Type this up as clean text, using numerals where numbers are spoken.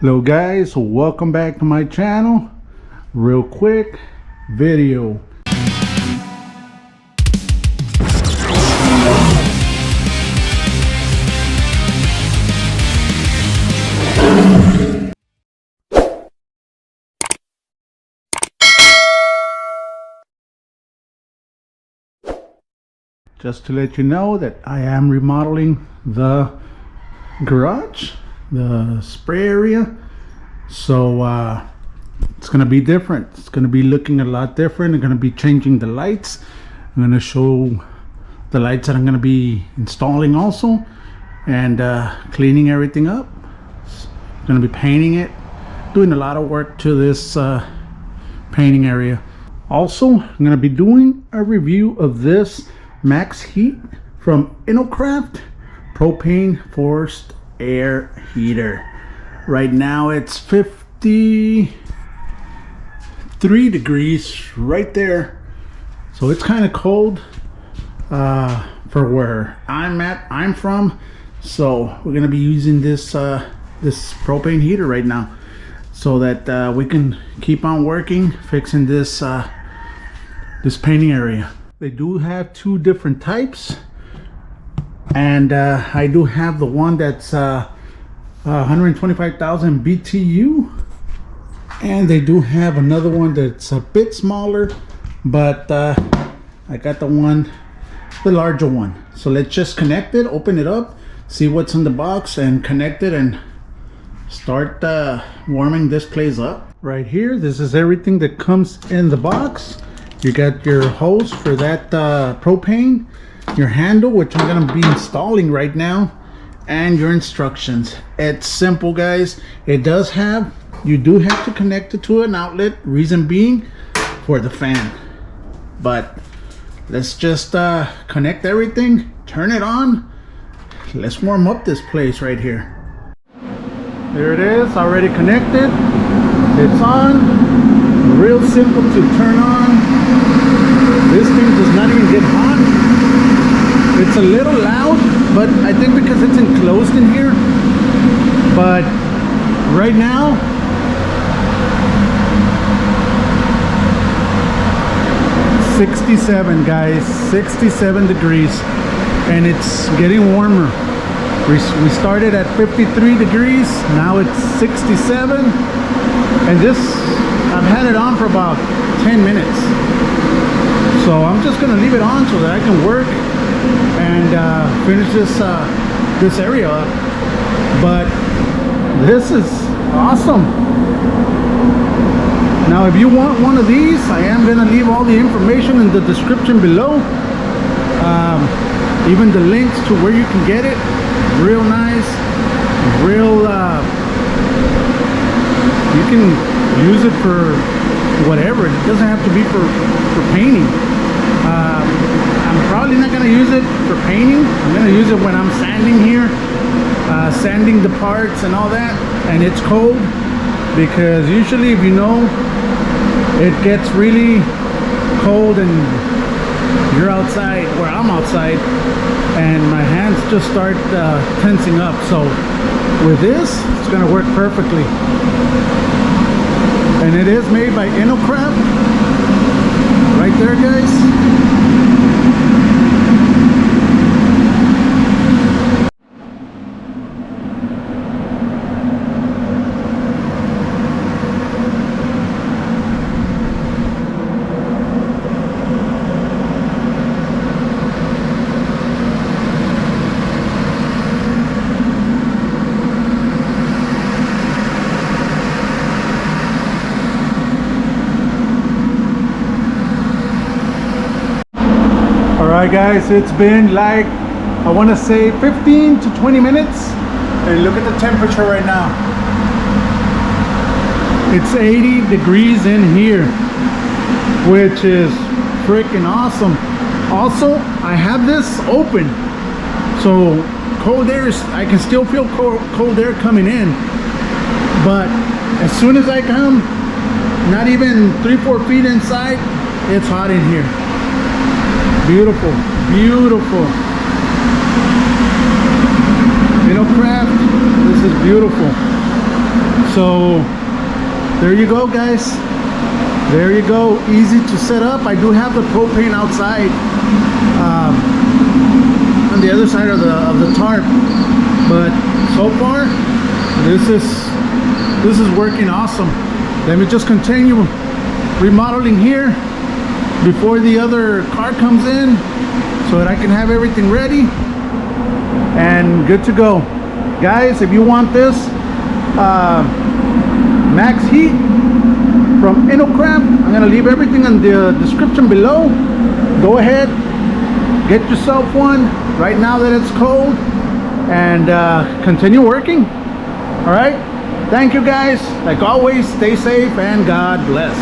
Hello guys, welcome back to my channel. Real quick video. Just to let you know that I am remodeling the garage, the spray area, so it's gonna be different. It's gonna be looking a lot different. I'm gonna be changing the lights. I'm gonna show the lights that I'm gonna be installing also, and cleaning everything up. I'm gonna be painting it, doing a lot of work to this painting area. Also, I'm gonna be doing a review of this max heat from InoKraft propane forced air heater. Right now it's 53 degrees right there, so it's kind of cold for where I'm from. So we're gonna be using this this propane heater right now, so that we can keep on working fixing this this painting area. They do have two different types, and I do have the one that's 125,000 BTU, and they do have another one that's a bit smaller, but I got the larger one. So let's just connect it, open it up, see what's in the box, and connect it and start warming this place up. Right here, this is everything that comes in the box. You got your hose for that propane, your handle, which I'm gonna be installing right now, and your instructions. It's simple, guys. You do have to connect it to an outlet, reason being for the fan. But let's just connect everything, turn it on. Let's warm up this place right here. There it is, already connected. It's on. Real simple to turn on. This thing does not even get hot. It's a little loud, but I think because it's enclosed in here. But right now, '67, guys, 67 degrees, and it's getting warmer. We started at 53 degrees, now it's 67, and this, I've had it on for about 10 minutes. So I'm just gonna leave it on so that I can work and finish this area up. But this is awesome. Now if you want one of these, I am gonna leave all the information in the description below, even the links to where you can get it. Real nice, real you can use it for whatever. It doesn't have to be for painting. I'm probably not gonna use it for painting. I'm gonna use it when I'm sanding here, sanding the parts and all that, and it's cold, because usually, if you know, it gets really cold and you're outside, where I'm outside, and my hands just start tensing up. So with this, it's gonna work perfectly. And it is made by InoKraft. Right there, guys. Alright guys, it's been like, I want to say 15 to 20 minutes, and look at the temperature right now. It's 80 degrees in here, which is freaking awesome. Also, I have this open, so cold air, I can still feel cold air coming in, but as soon as I come, not even 3-4 feet inside, it's hot in here. Beautiful, beautiful. InoKraft, this is beautiful. So there you go, guys. There you go. Easy to set up. I do have the propane outside, on the other side of the tarp, but so far this is working awesome. Let me just continue remodeling here before the other car comes in, so that I can have everything ready and good to go. Guys, if you want this max heat from InoKraft, I'm gonna leave everything in the description below. Go ahead, get yourself one right now that it's cold, and continue working. All right, thank you guys. Like always, stay safe and God bless.